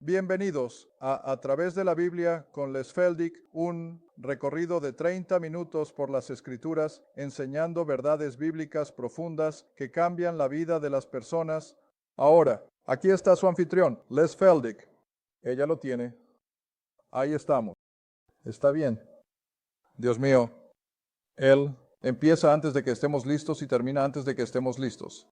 Bienvenidos a través de la Biblia con Les Feldick, un recorrido de 30 minutos por las Escrituras, enseñando verdades bíblicas profundas que cambian la vida de las personas. Ahora, aquí está su anfitrión, Les Feldick. Ella lo tiene. Ahí estamos. Está bien. Dios mío, Él empieza antes de que estemos listos y termina antes de que estemos listos.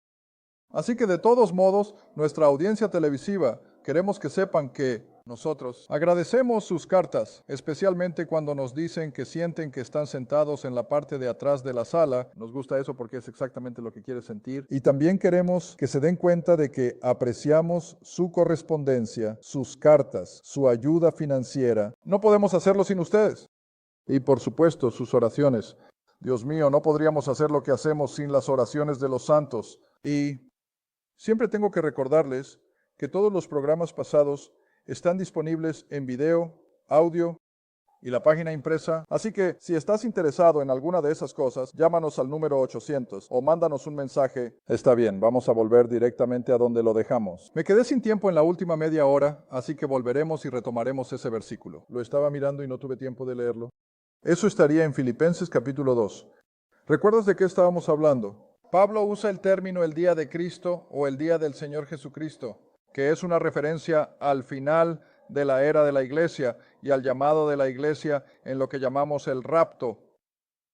Así que de todos modos, nuestra audiencia televisiva, queremos que sepan que nosotros agradecemos sus cartas, especialmente cuando nos dicen que sienten que están sentados en la parte de atrás de la sala. Nos gusta eso porque es exactamente lo que quiere sentir. Y también queremos que se den cuenta de que apreciamos su correspondencia, sus cartas, su ayuda financiera. No podemos hacerlo sin ustedes. Y por supuesto, sus oraciones. Dios mío, no podríamos hacer lo que hacemos sin las oraciones de los santos. Y siempre tengo que recordarles que todos los programas pasados están disponibles en video, audio y la página impresa. Así que si estás interesado en alguna de esas cosas, llámanos al número 800 o mándanos un mensaje. Está bien, vamos a volver directamente a donde lo dejamos. Me quedé sin tiempo en la última media hora, así que volveremos y retomaremos ese versículo. Lo estaba mirando y no tuve tiempo de leerlo. Eso estaría en Filipenses capítulo 2. ¿Recuerdas de qué estábamos hablando? Pablo usa el término el día de Cristo o el día del Señor Jesucristo, que es una referencia al final de la era de la iglesia y al llamado de la iglesia en lo que llamamos el rapto.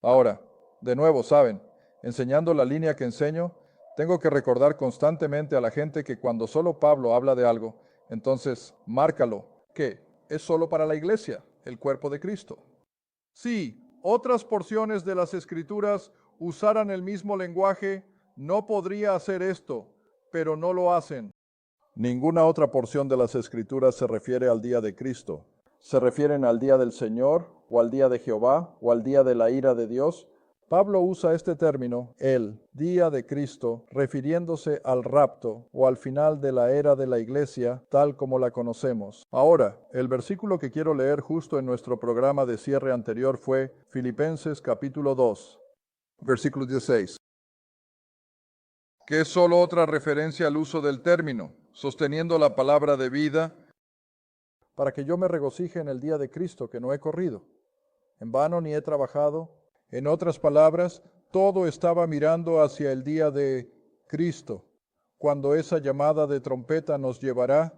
Ahora, de nuevo, saben, enseñando la línea que enseño, tengo que recordar constantemente a la gente que cuando solo Pablo habla de algo, entonces márcalo, que es solo para la iglesia, el cuerpo de Cristo. Sí, otras porciones de las Escrituras usaran el mismo lenguaje, no podría hacer esto, pero no lo hacen. Ninguna otra porción de las Escrituras se refiere al día de Cristo. Se refieren al día del Señor, o al día de Jehová, o al día de la ira de Dios. Pablo usa este término, el día de Cristo, refiriéndose al rapto o al final de la era de la iglesia, tal como la conocemos. Ahora, el versículo que quiero leer justo en nuestro programa de cierre anterior fue Filipenses capítulo 2, versículo 16, que es solo otra referencia al uso del término, sosteniendo la palabra de vida, para que yo me regocije en el día de Cristo, que no he corrido en vano ni he trabajado. En otras palabras, todo estaba mirando hacia el día de Cristo, cuando esa llamada de trompeta nos llevará.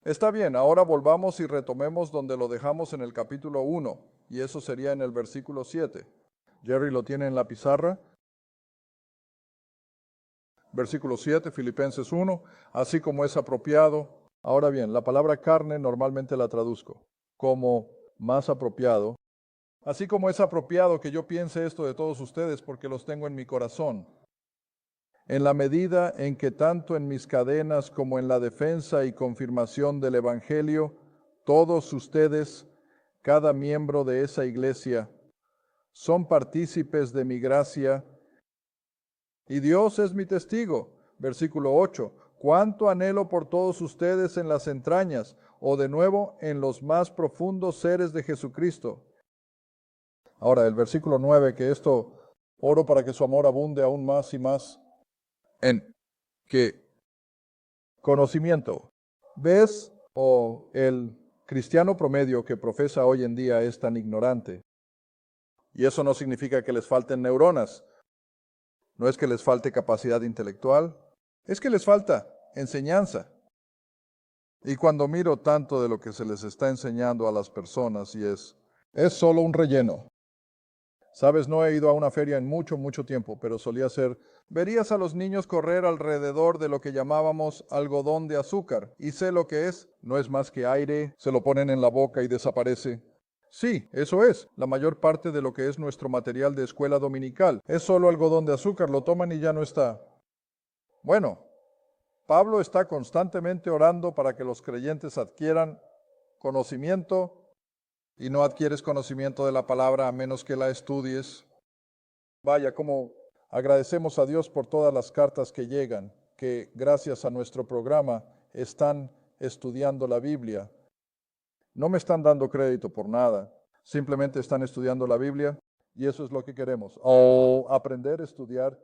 Está bien, ahora volvamos y retomemos donde lo dejamos en el capítulo 1, y eso sería en el versículo 7. Jerry lo tiene en la pizarra. Versículo 7, Filipenses 1, así como es apropiado. Ahora bien, la palabra carne normalmente la traduzco como más apropiado. Así como es apropiado que yo piense esto de todos ustedes porque los tengo en mi corazón. En la medida en que tanto en mis cadenas como en la defensa y confirmación del Evangelio, todos ustedes, cada miembro de esa iglesia, son partícipes de mi gracia, y Dios es mi testigo. Versículo 8. Cuánto anhelo por todos ustedes en las entrañas, o de nuevo en los más profundos seres de Jesucristo. Ahora, el versículo 9, que esto, oro para que su amor abunde aún más y más en que conocimiento. ¿Ves? O el cristiano promedio que profesa hoy en día es tan ignorante. Y eso no significa que les falten neuronas. No es que les falte capacidad intelectual. Es que les falta enseñanza. Y cuando miro tanto de lo que se les está enseñando a las personas y es solo un relleno. Sabes, no he ido a una feria en mucho tiempo, pero solía ser, verías a los niños correr alrededor de lo que llamábamos algodón de azúcar, y sé lo que es, no es más que aire, se lo ponen en la boca y desaparece. Sí, eso es, la mayor parte de lo que es nuestro material de escuela dominical, es solo algodón de azúcar, lo toman y ya no está. Bueno, Pablo está constantemente orando para que los creyentes adquieran conocimiento, y no adquieres conocimiento de la palabra a menos que la estudies. Vaya, como agradecemos a Dios por todas las cartas que llegan, que gracias a nuestro programa están estudiando la Biblia. No me están dando crédito por nada, simplemente están estudiando la Biblia y eso es lo que queremos. O aprender a estudiar.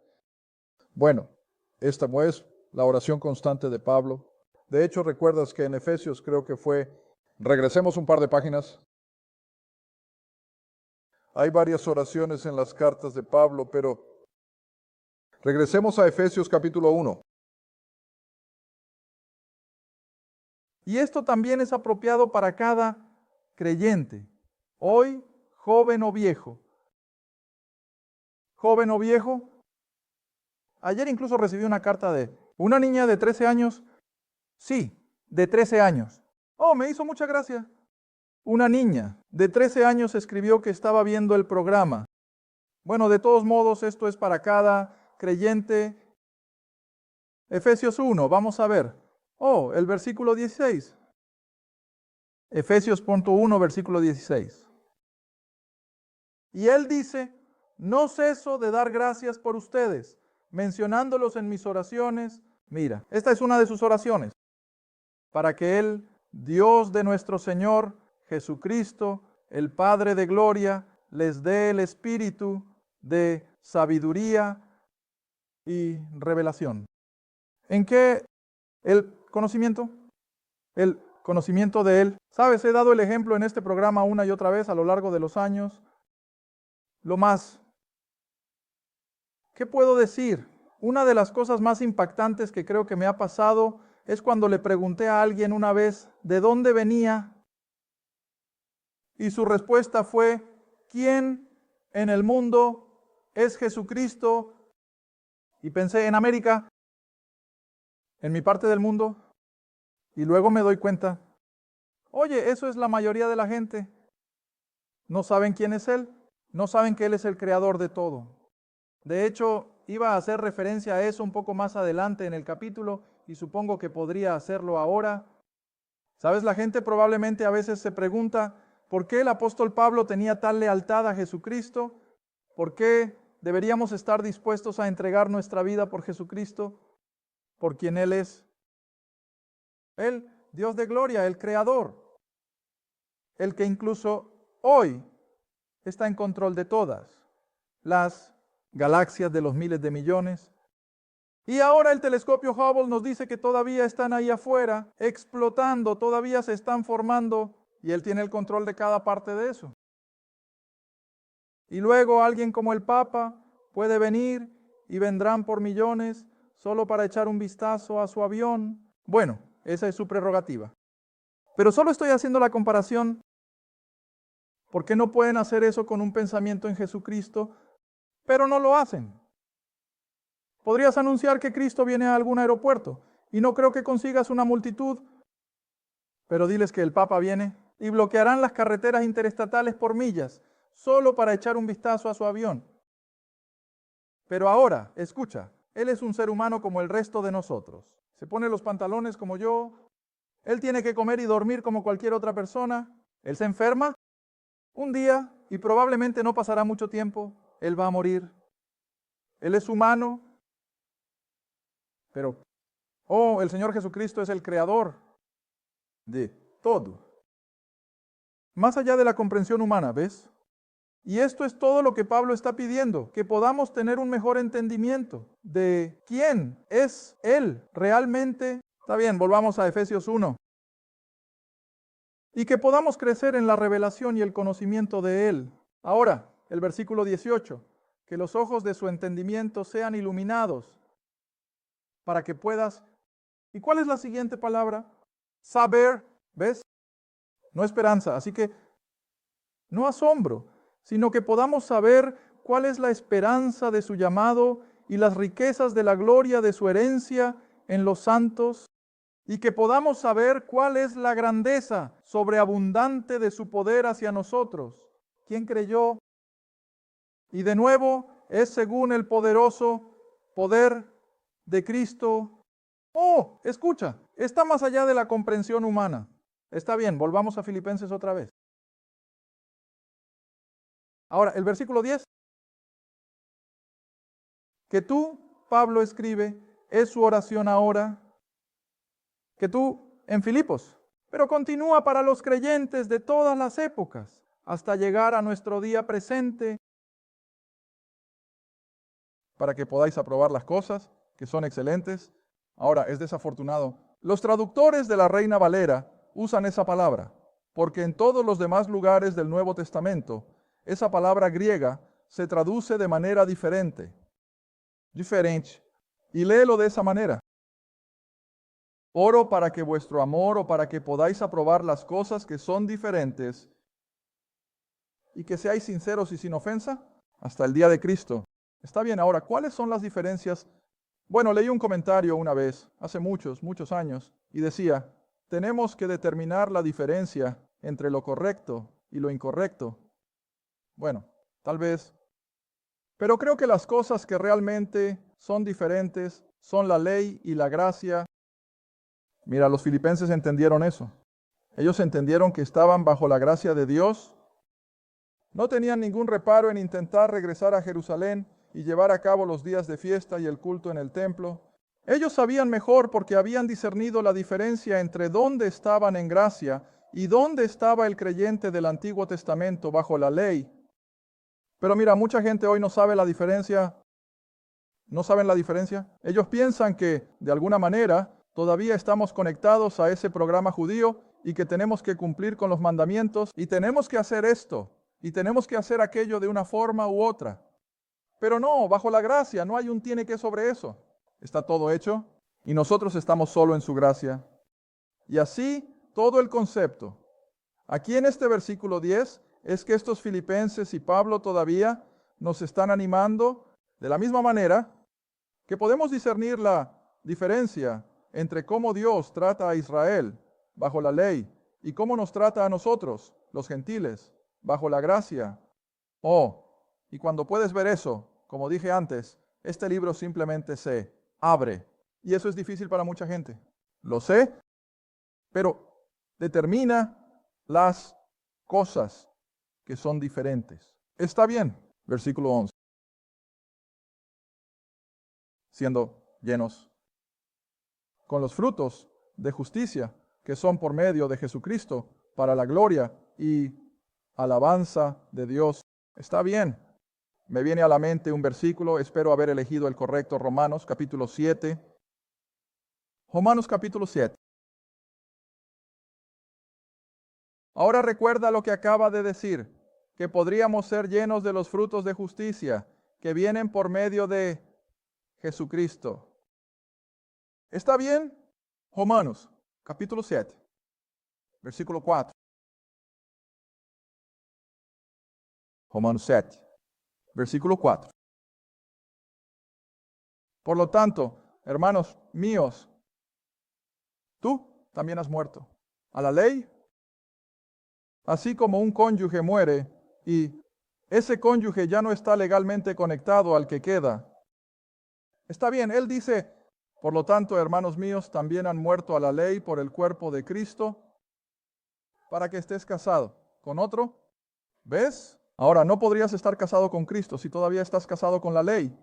Bueno, esta es la oración constante de Pablo. De hecho, recuerdas que en Efesios creo que fue, regresemos un par de páginas. Hay varias oraciones en las cartas de Pablo, pero regresemos a Efesios capítulo 1. Y esto también es apropiado para cada creyente, hoy, joven o viejo. Joven o viejo. Ayer incluso recibí una carta de una niña de 13 años. Sí, de 13 años. Oh, me hizo mucha gracia. Una niña de 13 años escribió que estaba viendo el programa. Bueno, de todos modos, esto es para cada creyente. Efesios 1, vamos a ver. Oh, el versículo 16. Efesios 1, versículo 16. Y él dice, no ceso de dar gracias por ustedes, mencionándolos en mis oraciones. Mira, esta es una de sus oraciones. Para que el Dios de nuestro Señor Jesucristo, el Padre de gloria, les dé el espíritu de sabiduría y revelación. ¿En qué el conocimiento? El conocimiento de Él. ¿Sabes? He dado el ejemplo en este programa una y otra vez a lo largo de los años. Lo más, ¿qué puedo decir? Una de las cosas más impactantes que creo que me ha pasado es cuando le pregunté a alguien una vez de dónde venía y su respuesta fue, ¿quién en el mundo es Jesucristo? Y pensé en América, en mi parte del mundo, y luego me doy cuenta, oye, eso es la mayoría de la gente. No saben quién es Él, no saben que Él es el creador de todo. De hecho, iba a hacer referencia a eso un poco más adelante en el capítulo y supongo que podría hacerlo ahora. ¿Sabes? La gente probablemente a veces se pregunta, ¿por qué el apóstol Pablo tenía tal lealtad a Jesucristo? ¿Por qué deberíamos estar dispuestos a entregar nuestra vida por Jesucristo? Por quien Él es. Él, Dios de gloria, el Creador. El que incluso hoy está en control de todas las galaxias de los miles de millones. Y ahora el telescopio Hubble nos dice que todavía están ahí afuera, explotando, todavía se están formando, y Él tiene el control de cada parte de eso. Y luego alguien como el Papa puede venir y vendrán por millones solo para echar un vistazo a su avión. Bueno, esa es su prerrogativa. Pero solo estoy haciendo la comparación. ¿Por qué no pueden hacer eso con un pensamiento en Jesucristo? Pero no lo hacen. Podrías anunciar que Cristo viene a algún aeropuerto y no creo que consigas una multitud, pero diles que el Papa viene y bloquearán las carreteras interestatales por millas solo para echar un vistazo a su avión. Pero ahora, escucha, Él es un ser humano como el resto de nosotros. Se pone los pantalones como yo. Él tiene que comer y dormir como cualquier otra persona. Él se enferma un día y probablemente no pasará mucho tiempo. Él va a morir. Él es humano. Pero, el Señor Jesucristo es el creador de todo. Más allá de la comprensión humana, ¿ves? Y esto es todo lo que Pablo está pidiendo, que podamos tener un mejor entendimiento de quién es Él realmente. Está bien, volvamos a Efesios 1. Y que podamos crecer en la revelación y el conocimiento de Él. Ahora, el versículo 18, que los ojos de su entendimiento sean iluminados para que puedas. ¿Y cuál es la siguiente palabra? Saber, ¿ves? No esperanza, así que no asombro, sino que podamos saber cuál es la esperanza de su llamado y las riquezas de la gloria de su herencia en los santos, y que podamos saber cuál es la grandeza sobreabundante de su poder hacia nosotros. ¿Quién creyó? Y de nuevo es según el poderoso poder de Cristo. Oh, escucha, está más allá de la comprensión humana. Está bien, volvamos a Filipenses otra vez. Ahora, el versículo 10. Que tú, Pablo escribe, es su oración ahora. Que tú, en Filipos. Pero continúa para los creyentes de todas las épocas, hasta llegar a nuestro día presente, para que podáis aprobar las cosas que son excelentes. Ahora, es desafortunado Los traductores de la Reina Valera usan esa palabra, porque en todos los demás lugares del Nuevo Testamento, esa palabra griega se traduce de manera diferente. Y léelo de esa manera. Oro para que vuestro amor o para que podáis aprobar las cosas que son diferentes y que seáis sinceros y sin ofensa hasta el día de Cristo. Está bien, ahora, ¿cuáles son las diferencias? Bueno, leí un comentario una vez, hace muchos años, y decía, tenemos que determinar la diferencia entre lo correcto y lo incorrecto. Bueno, tal vez. Pero creo que las cosas que realmente son diferentes son la ley y la gracia. Mira, los filipenses entendieron eso. Ellos entendieron que estaban bajo la gracia de Dios. No tenían ningún reparo en intentar regresar a Jerusalén y llevar a cabo los días de fiesta y el culto en el templo. Ellos sabían mejor porque habían discernido la diferencia entre dónde estaban en gracia y dónde estaba el creyente del Antiguo Testamento bajo la ley. Pero mira, mucha gente hoy no sabe la diferencia. ¿No saben la diferencia? Ellos piensan que, de alguna manera, todavía estamos conectados a ese programa judío y que tenemos que cumplir con los mandamientos y tenemos que hacer esto y tenemos que hacer aquello de una forma u otra. Pero no, bajo la gracia no hay un tiene que sobre eso. Está todo hecho y nosotros estamos solo en su gracia. Y así todo el concepto. Aquí en este versículo 10 es que estos filipenses y Pablo todavía nos están animando de la misma manera que podemos discernir la diferencia entre cómo Dios trata a Israel bajo la ley y cómo nos trata a nosotros, los gentiles, bajo la gracia. Y cuando puedes ver eso, como dije antes, este libro simplemente se abre. Y eso es difícil para mucha gente. Lo sé, pero determina las cosas que son diferentes. Está bien, versículo 11. Siendo llenos con los frutos de justicia que son por medio de Jesucristo para la gloria y alabanza de Dios. Está bien. Me viene a la mente un versículo, espero haber elegido el correcto, Romanos capítulo 7. Romanos capítulo 7. Ahora recuerda lo que acaba de decir, que podríamos ser llenos de los frutos de justicia que vienen por medio de Jesucristo. ¿Está bien? Romanos capítulo 7, versículo 4. Romanos 7, versículo 4. Por lo tanto, hermanos míos, tú también has muerto a la ley, así como un cónyuge muere y ese cónyuge ya no está legalmente conectado al que queda. Está bien, él dice, por lo tanto, hermanos míos, también han muerto a la ley por el cuerpo de Cristo, para que estés casado con otro. ¿Ves? Ahora, no podrías estar casado con Cristo si todavía estás casado con la ley.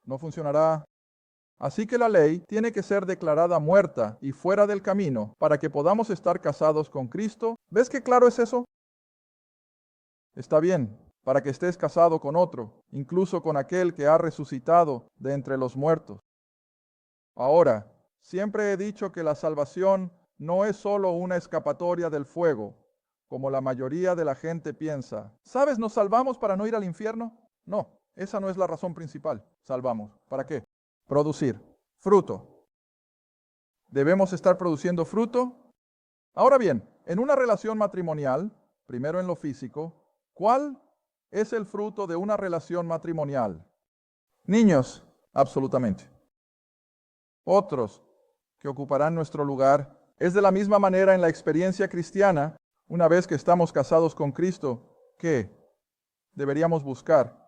No funcionará. Así que la ley tiene que ser declarada muerta y fuera del camino para que podamos estar casados con Cristo. ¿Ves qué claro es eso? Está bien, para que estés casado con otro, incluso con aquel que ha resucitado de entre los muertos. Ahora, siempre he dicho que la salvación no es solo una escapatoria del fuego, como la mayoría de la gente piensa. ¿Sabes? ¿Nos salvamos para no ir al infierno? No, esa no es la razón principal. Salvamos. ¿Para qué? Producir fruto. ¿Debemos estar produciendo fruto? Ahora bien, en una relación matrimonial, primero en lo físico, ¿cuál es el fruto de una relación matrimonial? Niños, absolutamente. Otros que ocuparán nuestro lugar. Es de la misma manera en la experiencia cristiana, una vez que estamos casados con Cristo, que deberíamos buscar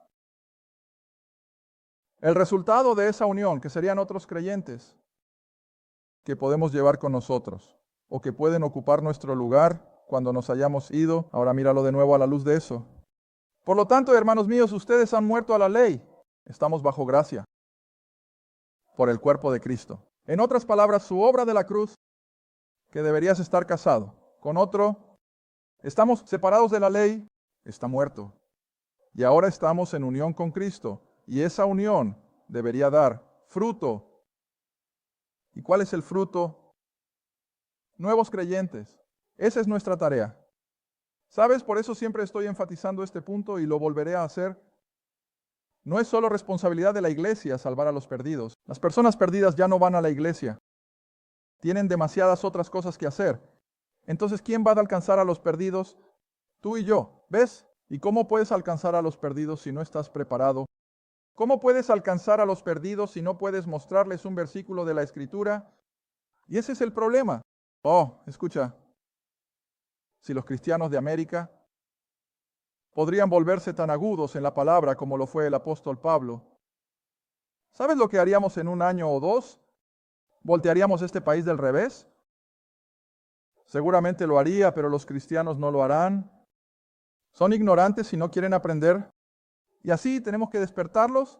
el resultado de esa unión, que serían otros creyentes que podemos llevar con nosotros o que pueden ocupar nuestro lugar cuando nos hayamos ido. Ahora míralo de nuevo a la luz de eso. Por lo tanto, hermanos míos, ustedes han muerto a la ley. Estamos bajo gracia por el cuerpo de Cristo. En otras palabras, su obra de la cruz, que deberías estar casado con otro, estamos separados de la ley, está muerto. Y ahora estamos en unión con Cristo. Y esa unión debería dar fruto. ¿Y cuál es el fruto nuevos creyentes. Esa es nuestra tarea. ¿Sabes? Por eso siempre estoy enfatizando este punto y lo volveré a hacer. No es solo responsabilidad de la iglesia salvar a los perdidos. Las personas perdidas ya no van a la iglesia. Tienen demasiadas otras cosas que hacer. Entonces, ¿quién va a alcanzar a los perdidos? Tú y yo. ¿Ves? ¿Y cómo puedes alcanzar a los perdidos si no estás preparado? ¿Cómo puedes alcanzar a los perdidos si no puedes mostrarles un versículo de la Escritura? Y ese es el problema. Oh, escucha. Si los cristianos de América podrían volverse tan agudos en la palabra como lo fue el apóstol Pablo, ¿sabes lo que haríamos en un año o dos? ¿Voltearíamos este país del revés? Seguramente lo haría, pero los cristianos no lo harán. Son ignorantes y no quieren aprender. Y así tenemos que despertarlos,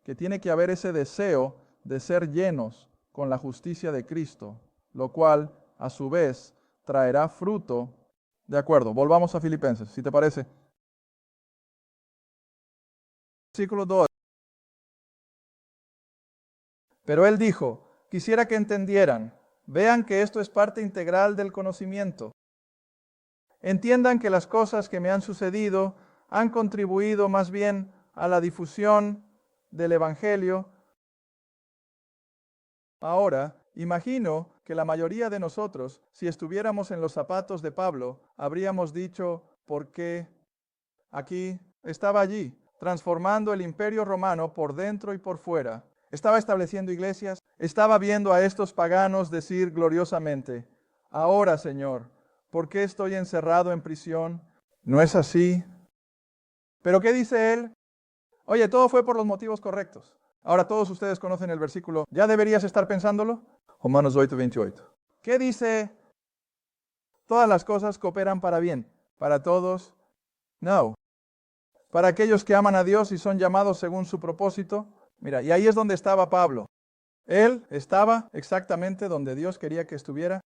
que tiene que haber ese deseo de ser llenos con la justicia de Cristo, lo cual, a su vez, traerá fruto. De acuerdo, volvamos a Filipenses, si te parece. Versículo 2. Pero él dijo, quisiera que entendieran, vean que esto es parte integral del conocimiento. Entiendan que las cosas que me han sucedido han contribuido más bien a la difusión del Evangelio. Ahora, imagino que la mayoría de nosotros, si estuviéramos en los zapatos de Pablo, habríamos dicho, ¿por qué? Aquí, estaba allí, transformando el imperio romano por dentro y por fuera. Estaba estableciendo iglesias, estaba viendo a estos paganos decir gloriosamente, ahora, Señor, ¿por qué estoy encerrado en prisión? ¿No es así? ¿Pero qué dice él? Oye, todo fue por los motivos correctos. Ahora todos ustedes conocen el versículo. ¿Ya deberías estar pensándolo? Romanos 8:28. ¿Qué dice? Todas las cosas cooperan para bien. ¿Para todos? No. Para aquellos que aman a Dios y son llamados según su propósito. Mira, y ahí es donde estaba Pablo. Él estaba exactamente donde Dios quería que estuviera.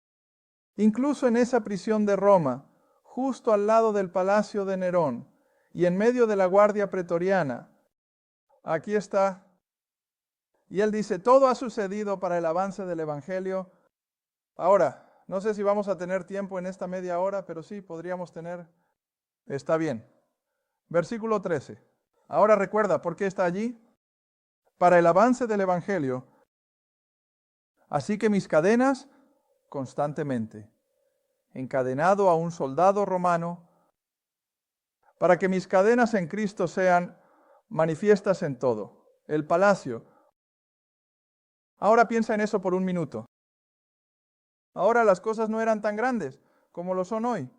Incluso en esa prisión de Roma, justo al lado del palacio de Nerón y en medio de la guardia pretoriana. Aquí está. Y él dice, todo ha sucedido para el avance del Evangelio. Ahora, no sé si vamos a tener tiempo en esta media hora, pero sí, podríamos tener. Está bien. Versículo 13. Ahora recuerda, ¿por qué está allí? Para el avance del Evangelio. Así que mis cadenas, constantemente, encadenado a un soldado romano, para que mis cadenas en Cristo sean manifiestas en todo. El palacio. Ahora piensa en eso por un minuto. Ahora las cosas no eran tan grandes como lo son hoy.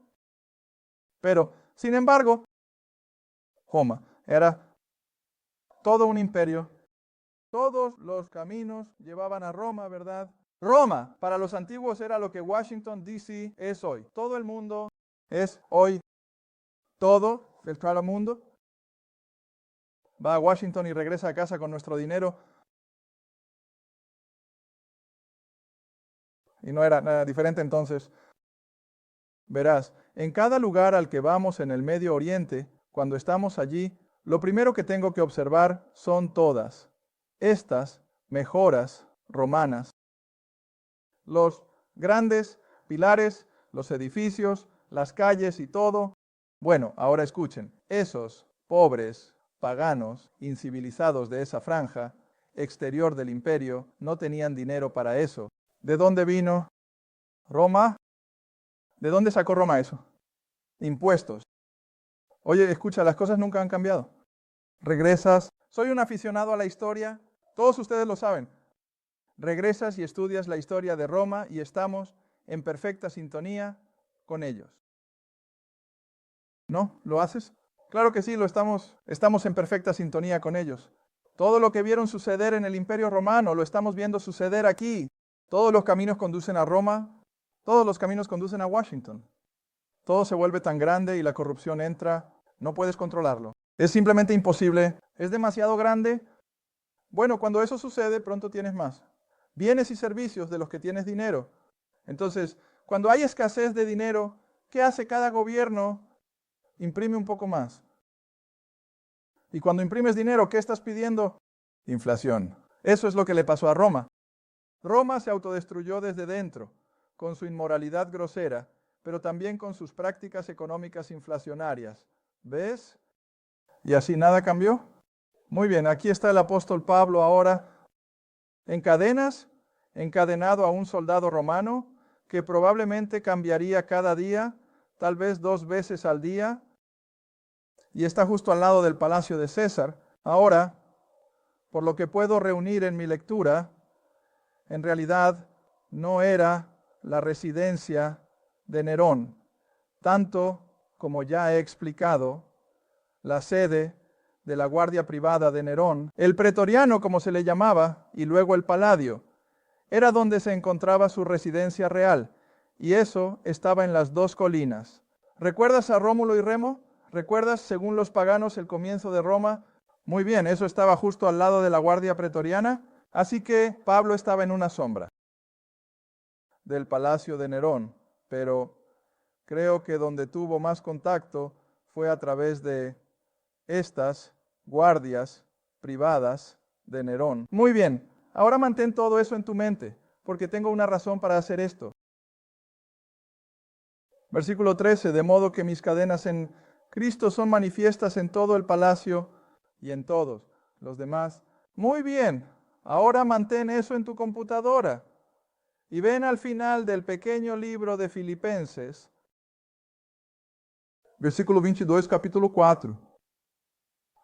Pero, sin embargo, Roma era todo un imperio. Todos los caminos llevaban a Roma, ¿verdad? Roma, para los antiguos, era lo que Washington, D.C. es hoy. Todo el mundo es hoy. Todo el mundo va a Washington y regresa a casa con nuestro dinero. Y no era nada diferente entonces. Verás, en cada lugar al que vamos en el Medio Oriente, cuando estamos allí, lo primero que tengo que observar son todas estas mejoras romanas. Los grandes pilares, los edificios, las calles y todo. Bueno, ahora escuchen, esos pobres, paganos, incivilizados de esa franja exterior del imperio no tenían dinero para eso. ¿De dónde vino Roma? ¿De dónde sacó Roma eso? Impuestos. Oye, escucha, las cosas nunca han cambiado. Regresas. Soy un aficionado a la historia. Todos ustedes lo saben. Regresas y estudias la historia de Roma y estamos en perfecta sintonía con ellos. ¿No? ¿Lo haces? Claro que sí, lo estamos en perfecta sintonía con ellos. Todo lo que vieron suceder en el Imperio Romano lo estamos viendo suceder aquí. Todos los caminos conducen a Roma, todos los caminos conducen a Washington. Todo se vuelve tan grande y la corrupción entra, no puedes controlarlo. Es simplemente imposible, es demasiado grande. Bueno, cuando eso sucede, pronto tienes más. Bienes y servicios de los que tienes dinero. Entonces, cuando hay escasez de dinero, ¿qué hace cada gobierno? Imprime un poco más. Y cuando imprimes dinero, ¿qué estás pidiendo? Inflación. Eso es lo que le pasó a Roma. Roma se autodestruyó desde dentro. con su inmoralidad grosera, pero también con sus prácticas económicas inflacionarias. ¿Ves? ¿Y así nada cambió? Muy bien, aquí está el apóstol Pablo ahora en cadenas, encadenado a un soldado romano que probablemente cambiaría cada día, tal vez 2 veces al día, y está justo al lado del palacio de César. Ahora, por lo que puedo reunir en mi lectura, en realidad no era la residencia de Nerón, tanto como ya he explicado, la sede de la guardia privada de Nerón, el pretoriano como se le llamaba, y luego el paladio, era donde se encontraba su residencia real, y eso estaba en las 2 colinas. ¿Recuerdas a Rómulo y Remo? ¿Recuerdas, según los paganos, el comienzo de Roma? Muy bien, eso estaba justo al lado de la guardia pretoriana, así que Pablo estaba en una sombra del palacio de Nerón, pero creo que donde tuvo más contacto fue a través de estas guardias privadas de Nerón. Muy bien, ahora mantén todo eso en tu mente, porque tengo una razón para hacer esto. Versículo 13, de modo que mis cadenas en Cristo son manifiestas en todo el palacio y en todos los demás. Muy bien, ahora mantén eso en tu computadora y ven al final del pequeño libro de Filipenses, versículo 22, capítulo 4.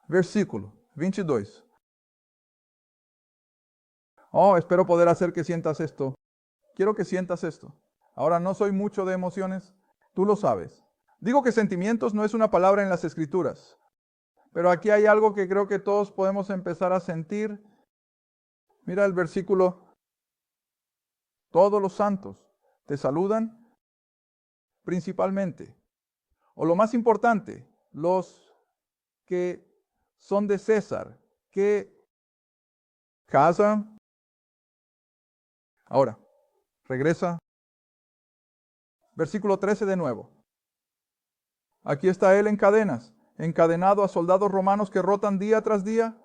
Versículo 22. Oh, espero poder hacer que sientas esto. Quiero que sientas esto. Ahora, no soy mucho de emociones, tú lo sabes. Digo que sentimientos no es una palabra en las Escrituras, pero aquí hay algo que creo que todos podemos empezar a sentir. Mira el versículo. Todos los santos te saludan principalmente, o lo más importante, los que son de César, que casa. Ahora, regresa. Versículo 13 de nuevo. Aquí está él en cadenas, encadenado a soldados romanos que rotan día tras día,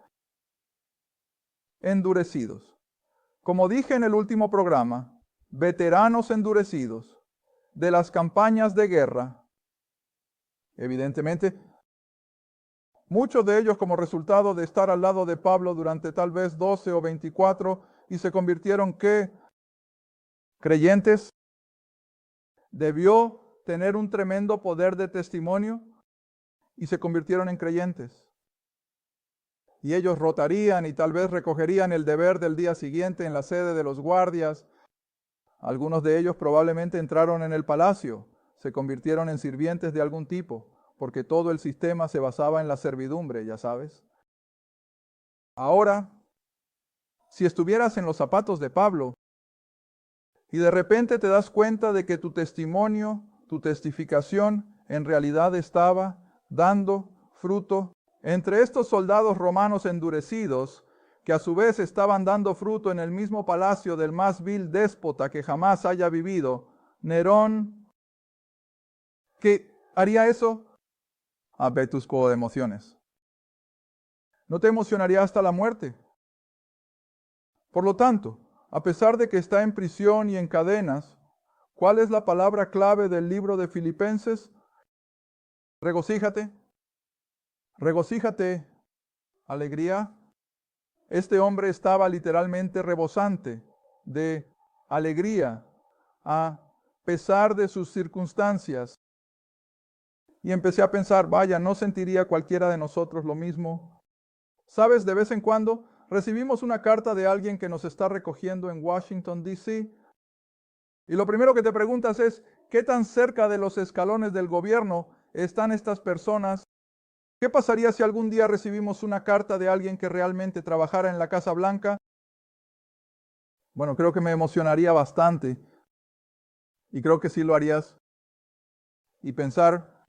endurecidos. Como dije en el último programa, veteranos endurecidos de las campañas de guerra. Evidentemente, muchos de ellos como resultado de estar al lado de Pablo durante tal vez 12 o 24 y se convirtieron ¿qué? Creyentes. Debió tener un tremendo poder de testimonio y se convirtieron en creyentes. Y ellos rotarían y tal vez recogerían el deber del día siguiente en la sede de los guardias. Algunos de ellos probablemente entraron en el palacio, se convirtieron en sirvientes de algún tipo, porque todo el sistema se basaba en la servidumbre, ya sabes. Ahora, si estuvieras en los zapatos de Pablo y de repente te das cuenta de que tu testimonio, tu testificación, en realidad estaba dando fruto entre estos soldados romanos endurecidos, que a su vez estaban dando fruto en el mismo palacio del más vil déspota que jamás haya vivido, Nerón, ¿qué haría eso? Ve tus de emociones. ¿No te emocionaría hasta la muerte? Por lo tanto, a pesar de que está en prisión y en cadenas, ¿cuál es la palabra clave del libro de Filipenses? Regocíjate. Regocíjate. Alegría. Este hombre estaba literalmente rebosante de alegría a pesar de sus circunstancias. Y empecé a pensar, vaya, ¿no sentiría cualquiera de nosotros lo mismo? ¿Sabes? De vez en cuando recibimos una carta de alguien que nos está recogiendo en Washington, D.C. Y lo primero que te preguntas es, ¿qué tan cerca de los escalones del gobierno están estas personas? ¿Qué pasaría si algún día recibimos una carta de alguien que realmente trabajara en la Casa Blanca? Bueno, creo que me emocionaría bastante. Y creo que sí lo harías. Y pensar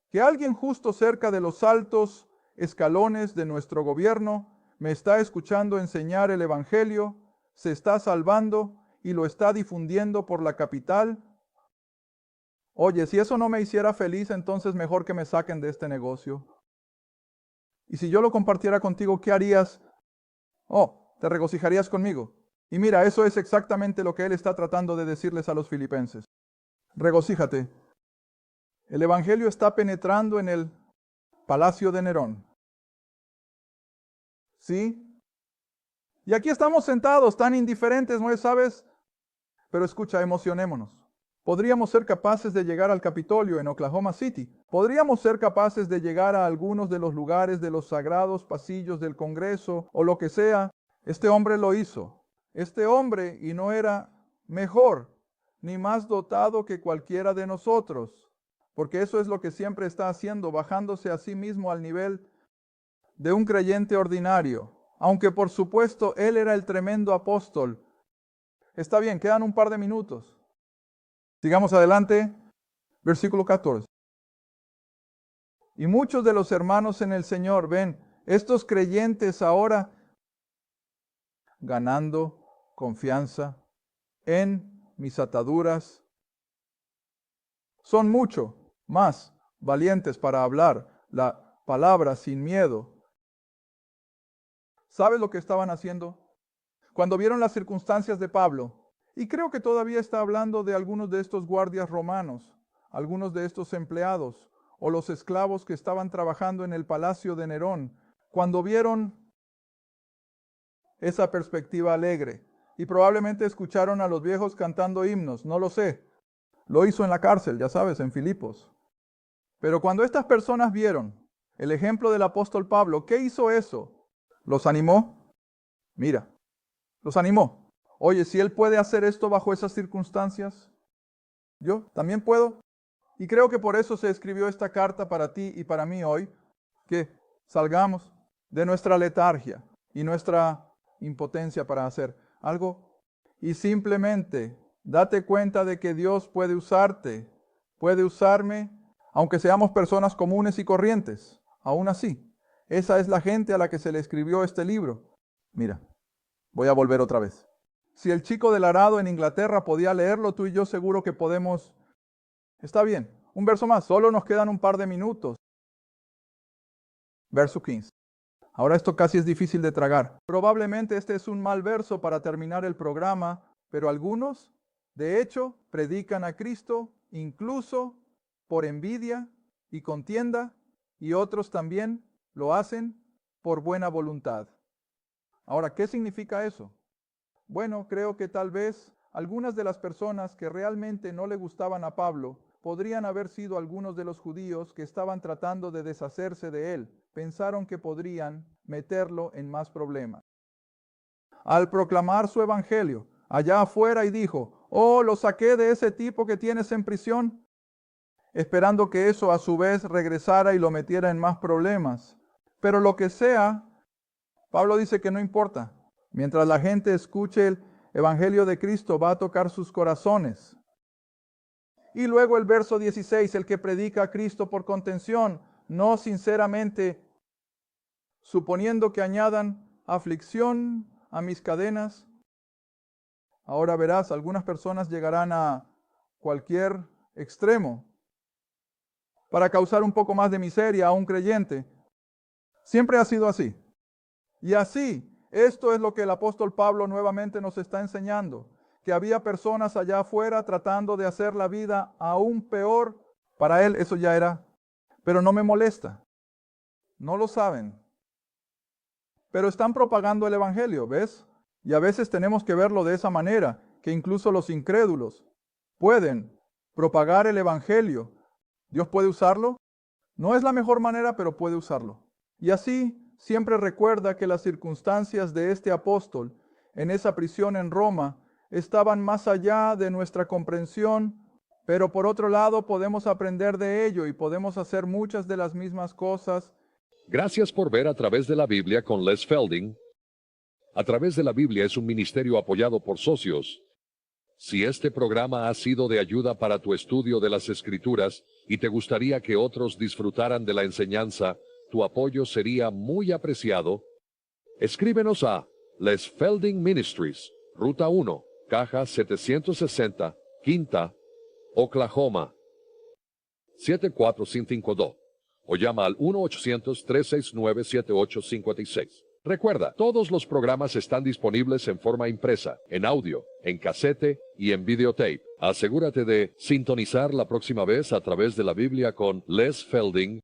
que alguien justo cerca de los altos escalones de nuestro gobierno me está escuchando enseñar el Evangelio, se está salvando y lo está difundiendo por la capital. Oye, si eso no me hiciera feliz, entonces mejor que me saquen de este negocio. Y si yo lo compartiera contigo, ¿qué harías? Oh, ¿te regocijarías conmigo? Y mira, eso es exactamente lo que él está tratando de decirles a los filipenses. Regocíjate. El evangelio está penetrando en el palacio de Nerón. ¿Sí? Y aquí estamos sentados tan indiferentes, ¿no sabes? Pero escucha, emocionémonos. Podríamos ser capaces de llegar al Capitolio en Oklahoma City. Podríamos ser capaces de llegar a algunos de los lugares de los sagrados pasillos del Congreso o lo que sea. Este hombre lo hizo. Este hombre, y no era mejor ni más dotado que cualquiera de nosotros, porque eso es lo que siempre está haciendo, bajándose a sí mismo al nivel de un creyente ordinario. Aunque por supuesto él era el tremendo apóstol. Está bien, quedan un par de minutos. Sigamos adelante, versículo 14. Y muchos de los hermanos en el Señor, ven, estos creyentes ahora ganando confianza en mis ataduras, son mucho más valientes para hablar la palabra sin miedo. ¿Sabes lo que estaban haciendo? Cuando vieron las circunstancias de Pablo, y creo que todavía está hablando de algunos de estos guardias romanos, algunos de estos empleados, o los esclavos que estaban trabajando en el palacio de Nerón, cuando vieron esa perspectiva alegre, y probablemente escucharon a los viejos cantando himnos, no lo sé. Lo hizo en la cárcel, ya sabes, en Filipos. Pero cuando estas personas vieron el ejemplo del apóstol Pablo, ¿qué hizo eso? ¿Los animó? Mira, los animó. Oye, si él puede hacer esto bajo esas circunstancias, yo también puedo. Y creo que por eso se escribió esta carta para ti y para mí hoy, que salgamos de nuestra letargia y nuestra impotencia para hacer algo y simplemente date cuenta de que Dios puede usarte, puede usarme, aunque seamos personas comunes y corrientes. Aún así, esa es la gente a la que se le escribió este libro. Mira, voy a volver otra vez. Si el chico del arado en Inglaterra podía leerlo, tú y yo seguro que podemos. Está bien, un verso más, solo nos quedan un par de minutos. Verso 15. Ahora esto casi es difícil de tragar. Probablemente este es un mal verso para terminar el programa, pero algunos, de hecho, predican a Cristo incluso por envidia y contienda, y otros también lo hacen por buena voluntad. Ahora, ¿qué significa eso? Bueno, creo que tal vez algunas de las personas que realmente no le gustaban a Pablo podrían haber sido algunos de los judíos que estaban tratando de deshacerse de él. Pensaron que podrían meterlo en más problemas. Al proclamar su evangelio allá afuera y dijo, oh, lo saqué de ese tipo que tienes en prisión, esperando que eso a su vez regresara y lo metiera en más problemas. Pero lo que sea, Pablo dice que no importa. Mientras la gente escuche el evangelio de Cristo, va a tocar sus corazones. Y luego el verso 16, el que predica a Cristo por contención, no sinceramente, suponiendo que añadan aflicción a mis cadenas. Ahora verás, algunas personas llegarán a cualquier extremo para causar un poco más de miseria a un creyente. Siempre ha sido así. Y así, esto es lo que el apóstol Pablo nuevamente nos está enseñando, que había personas allá afuera tratando de hacer la vida aún peor. Para él eso ya era, pero no me molesta. No lo saben. Pero están propagando el evangelio, ¿ves? Y a veces tenemos que verlo de esa manera, que incluso los incrédulos pueden propagar el evangelio. ¿Dios puede usarlo? No es la mejor manera, pero puede usarlo. Y así siempre recuerda que las circunstancias de este apóstol en esa prisión en Roma estaban más allá de nuestra comprensión, pero por otro lado podemos aprender de ello y podemos hacer muchas de las mismas cosas. Gracias por ver A Través de la Biblia con Les Felding. A Través de la Biblia es un ministerio apoyado por socios. Si este programa ha sido de ayuda para tu estudio de las Escrituras y te gustaría que otros disfrutaran de la enseñanza, tu apoyo sería muy apreciado. Escríbenos a Les Felding Ministries, Ruta 1, Caja 760, Quinta, Oklahoma, 74552, o llama al 1-800-369-7856. Recuerda, todos los programas están disponibles en forma impresa, en audio, en casete y en videotape. Asegúrate de sintonizar la próxima vez a través de la Biblia con Les Felding